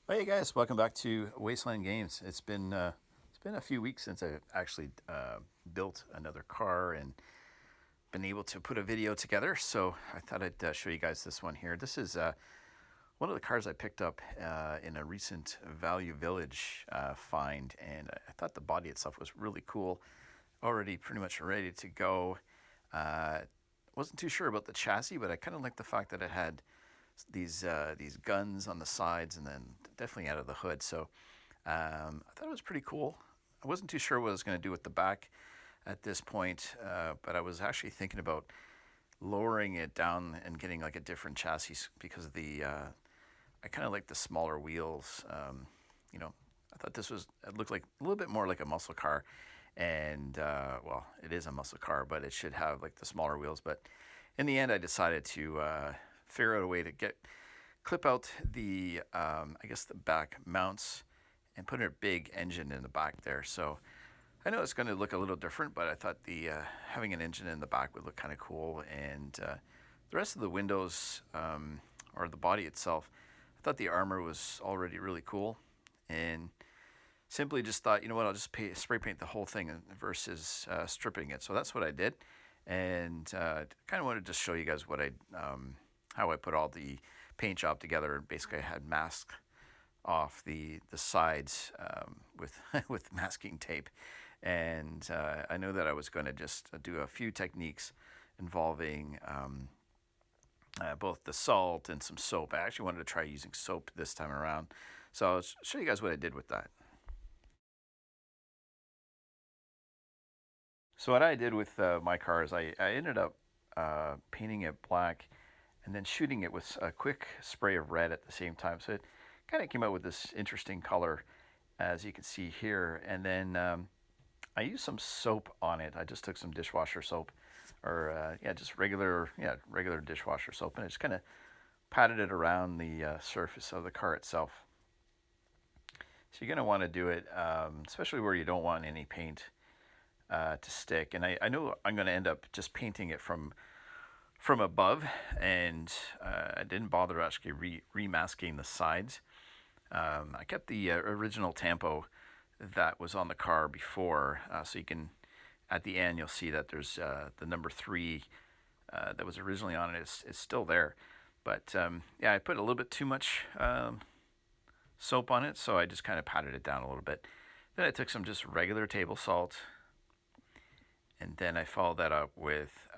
Hey guys, welcome back to Wasteland Games. It's been a few weeks since I actually built another car and been able to put a video together. So I thought I'd show you guys this one here. This is one of the cars I picked up in a recent Value Village find, and I thought the body itself was really cool. Already pretty much ready to go. Wasn't too sure about the chassis, but I kind of liked the fact that it had these guns on the sides and then definitely out of the hood. So I thought it was pretty cool. I wasn't too sure what I was going to do with the back at this point, but I was actually thinking about lowering it down and getting like a different chassis because of the I kind of like the smaller wheels. You know, I thought it looked like a little bit more like a muscle car, and well, it is a muscle car, but it should have like the smaller wheels. But in the end, I decided to figure out a way to clip out the I guess the back mounts and put a big engine in the back there. So I know it's going to look a little different, but I thought the having an engine in the back would look kind of cool, and the rest of the windows or the body itself, I thought the armor was already really cool, and simply just thought, you know what, I'll just spray paint the whole thing versus stripping it. So that's what I did, and kind of wanted to show you guys how I put all the paint job together. Basically, I had masked off the sides with with masking tape, and I knew that I was going to just do a few techniques involving both the salt and some soap. I actually wanted to try using soap this time around, so I'll show you guys what I did with that. So what I did with my car is I ended up painting it black and then shooting it with a quick spray of red at the same time. So it kind of came out with this interesting color, as you can see here. And then I used some soap on it. I just took some dishwasher soap, or yeah, just regular dishwasher soap, and I just kind of patted it around the surface of the car itself. So you're going to want to do it, especially where you don't want any paint to stick. And I know I'm going to end up just painting it from above, and I didn't bother actually remasking the sides. I kept the original tampo that was on the car before, so you can, at the end, you'll see that there's the number 3 that was originally on it is still there. But yeah, I put a little bit too much soap on it, so I just kind of patted it down a little bit. Then I took some just regular table salt, and then I followed that up with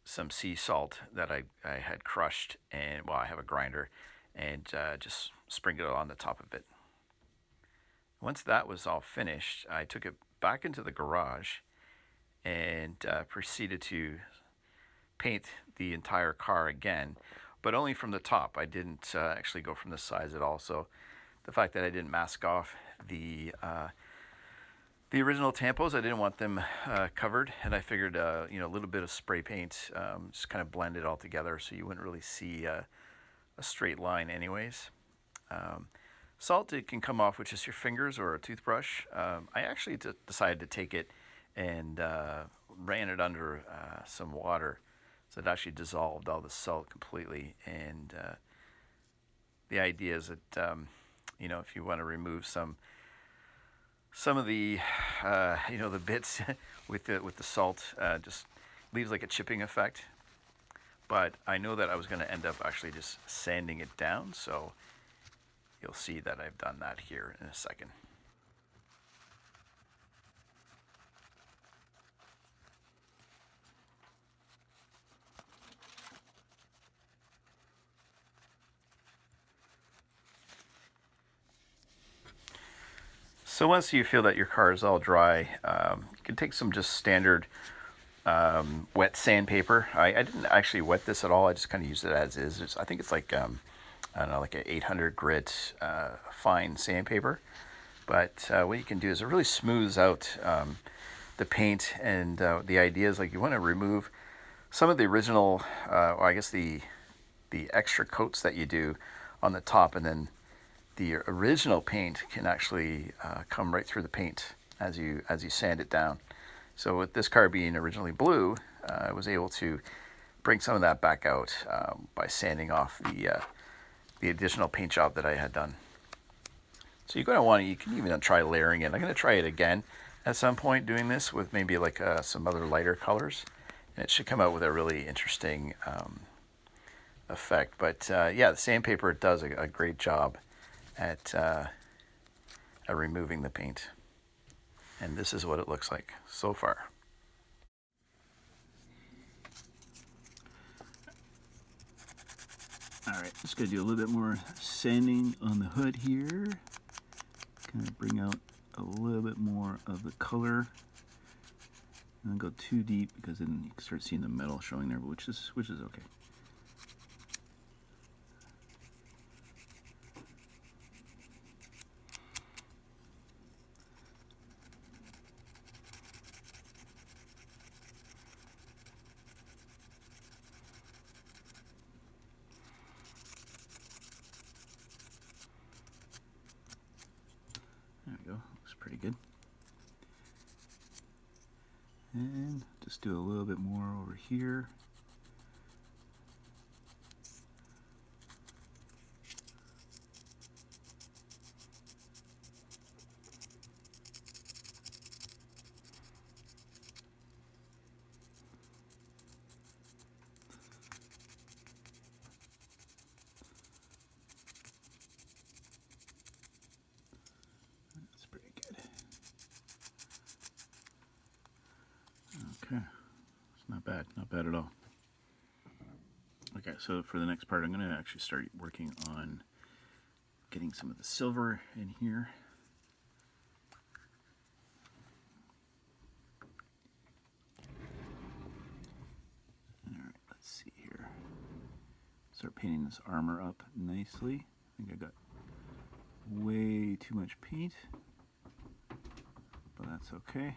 some sea salt that I had crushed, and well, I have a grinder, and just sprinkled it on the top of it. Once that was all finished, I took it back into the garage and proceeded to paint the entire car again, but only from the top. I didn't actually go from the sides at all. So the fact that I didn't mask off the original tampos, I didn't want them covered, and I figured you know, a little bit of spray paint just kind of blend it all together, so you wouldn't really see a straight line, anyways. Salt, it can come off with just your fingers or a toothbrush. I actually decided to take it and ran it under some water, so it actually dissolved all the salt completely. And the idea is that you know, if you want to remove some of the you know, the bits with the salt, just leaves like a chipping effect. But I know that I was going to end up actually just sanding it down, so you'll see that I've done that here in a second. So once you feel that your car is all dry, you can take some just standard wet sandpaper. I didn't actually wet this at all. I just kind of used it as is. I think it's like I don't know, like an 800 grit fine sandpaper. But what you can do is it really smooths out the paint, and the idea is like you want to remove some of the original, or I guess the extra coats that you do on the top, and then the original paint can actually come right through the paint as you sand it down. So with this car being originally blue, I was able to bring some of that back out by sanding off the additional paint job that I had done. So you're going to want to, you can even try layering it. I'm going to try it again at some point doing this with maybe like some other lighter colors. And it should come out with a really interesting effect. But yeah, the sandpaper does a great job at removing the paint. And this is what it looks like so far. All right, just gonna do a little bit more sanding on the hood here. Kind of bring out a little bit more of the color. And don't go too deep because then you can start seeing the metal showing there, which is okay. There we go, looks pretty good. And just do a little bit more over here. That's pretty good. Okay, it's not bad at all. Okay, so for the next part, I'm going to actually start working on getting some of the silver in here. All right, let's see here. Start painting this armor up nicely. I think I got way too much paint, but that's okay.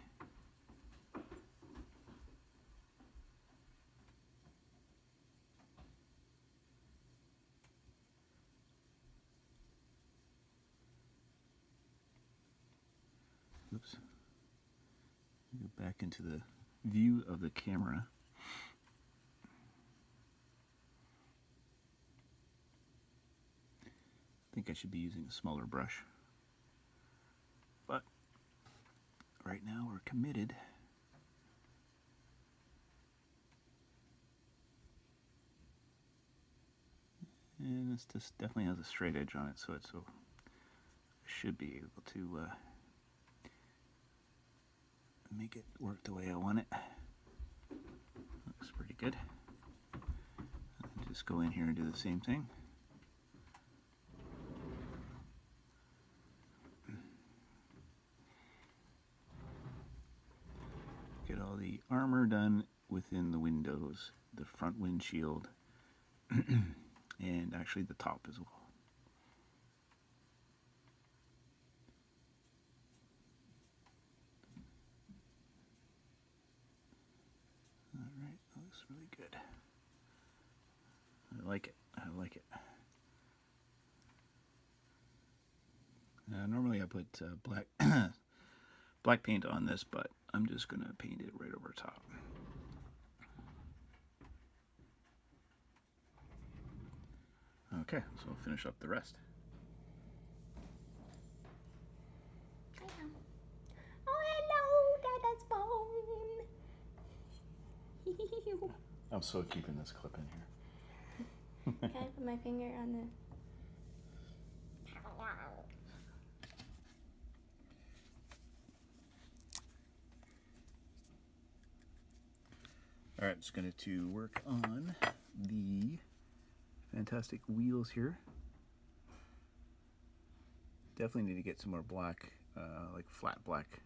Oops. Go back into the view of the camera. I think I should be using a smaller brush, but right now we're committed. And this just definitely has a straight edge on it, so I should be able to make it work the way I want it. Looks pretty good. I'll just go in here and do the same thing. Get all the armor done within the windows, the front windshield, and actually the top as well. Alright, that looks really good. I like it. I like it. Normally I put black paint on this, but I'm just going to paint it right over top. Okay, so we'll finish up the rest. Oh, hello, Dada's phone. I'm so keeping this clip in here. Can I put my finger on the... All right, just going to work on the fantastic wheels here. Definitely need to get some more black, like flat black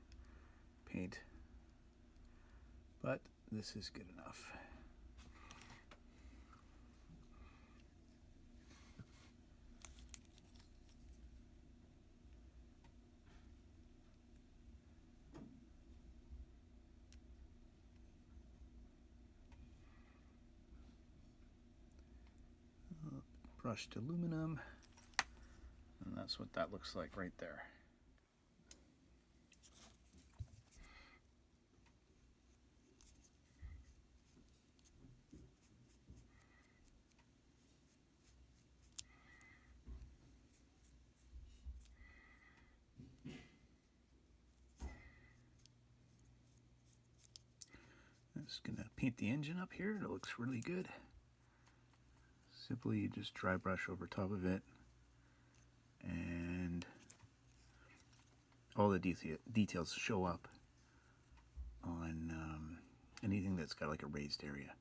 paint, but this is good enough. Brushed aluminum, and that's what that looks like right there. just gonna paint the engine up here. It looks really good. Simply just dry brush over top of it, and all the details show up on anything that's got like a raised area,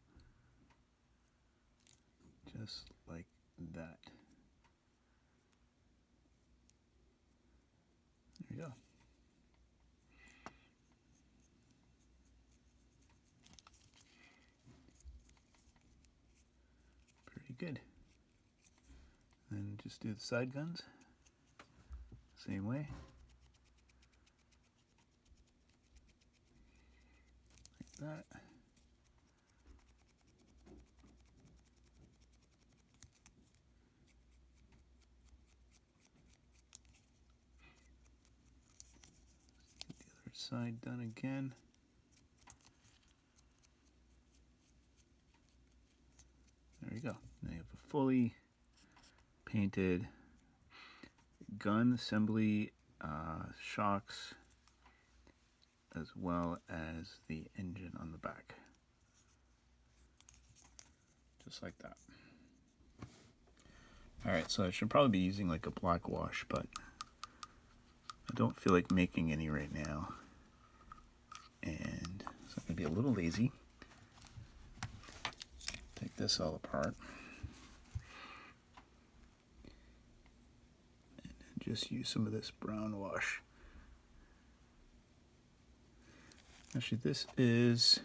just like that. There you go. Pretty good. Then just do the side guns, same way. Like that. Get the other side done again. There you go. Now you have a fully painted gun assembly, shocks, as well as the engine on the back. Just like that. Alright, so I should probably be using like a black wash, but I don't feel like making any right now. And so I'm going to be a little lazy. Take this all apart. And just use some of this brown wash. Actually, this is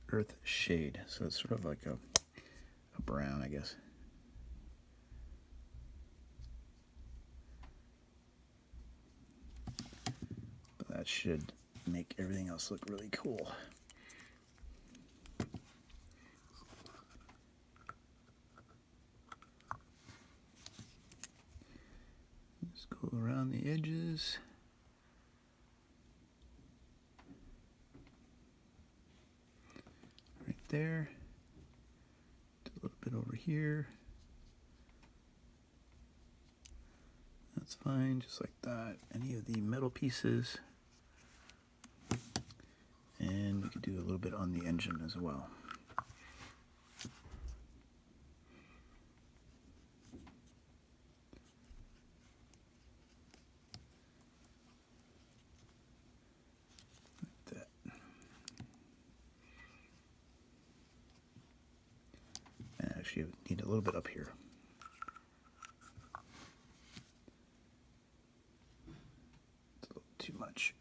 Earth Shade, so it's sort of like a brown, I guess. But that should make everything else look really cool. Just go around the edges. Right there. Do a little bit over here. That's fine, just like that. Any of the metal pieces. And we could do a little bit on the engine as well. Like that. And actually, need a little bit up here. It's a little too much.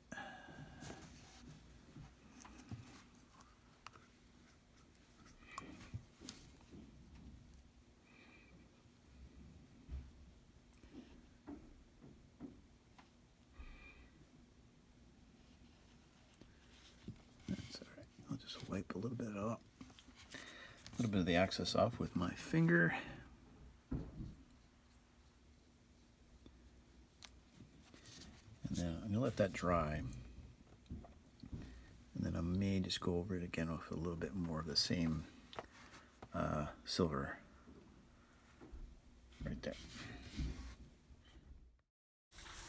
I'll just wipe a little bit of the excess off with my finger. And then I'm going to let that dry. And then I may just go over it again with a little bit more of the same silver right there.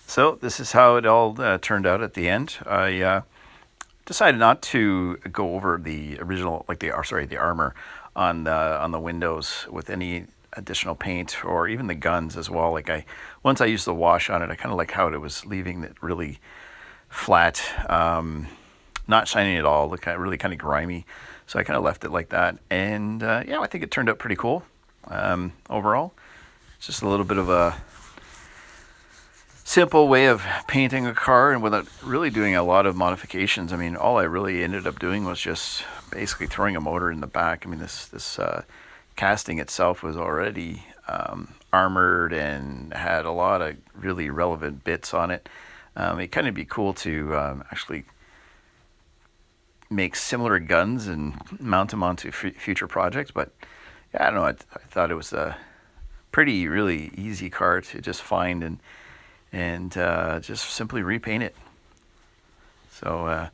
So this is how it all turned out at the end. I decided not to go over the original, like the armor on the windows with any additional paint, or even the guns as well. Like once I used the wash on it, I kind of like how it was leaving it really flat, not shiny at all, look really kind of grimy. So I kind of left it like that, and yeah, I think it turned out pretty cool overall. It's just a little bit of a simple way of painting a car, and without really doing a lot of modifications. I mean, all I really ended up doing was just basically throwing a motor in the back. I mean, this casting itself was already armored and had a lot of really relevant bits on it. It'd kind of be cool to actually make similar guns and mount them onto future projects, but yeah, I don't know. I thought it was a really easy car to just find and just simply repaint it. So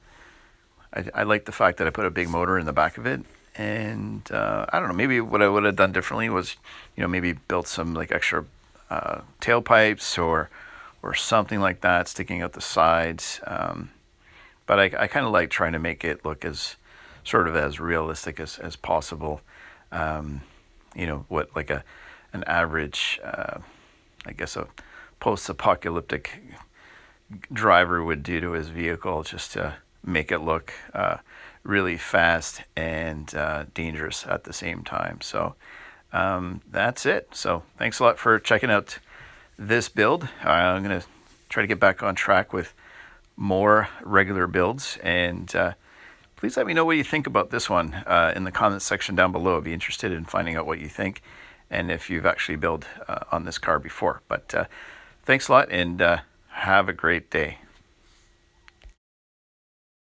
I like the fact that I put a big motor in the back of it, and I don't know, maybe what I would have done differently was, maybe built some like extra tailpipes or something like that sticking out the sides. But I kind of like trying to make it look as sort of as realistic as possible. What like an average, I guess a post-apocalyptic driver would do to his vehicle just to make it look really fast and dangerous at the same time. So that's it. So thanks a lot for checking out this build. I'm going to try to get back on track with more regular builds, and please let me know what you think about this one in the comments section down below. I'd be interested in finding out what you think and if you've actually built on this car before. But thanks a lot, and have a great day.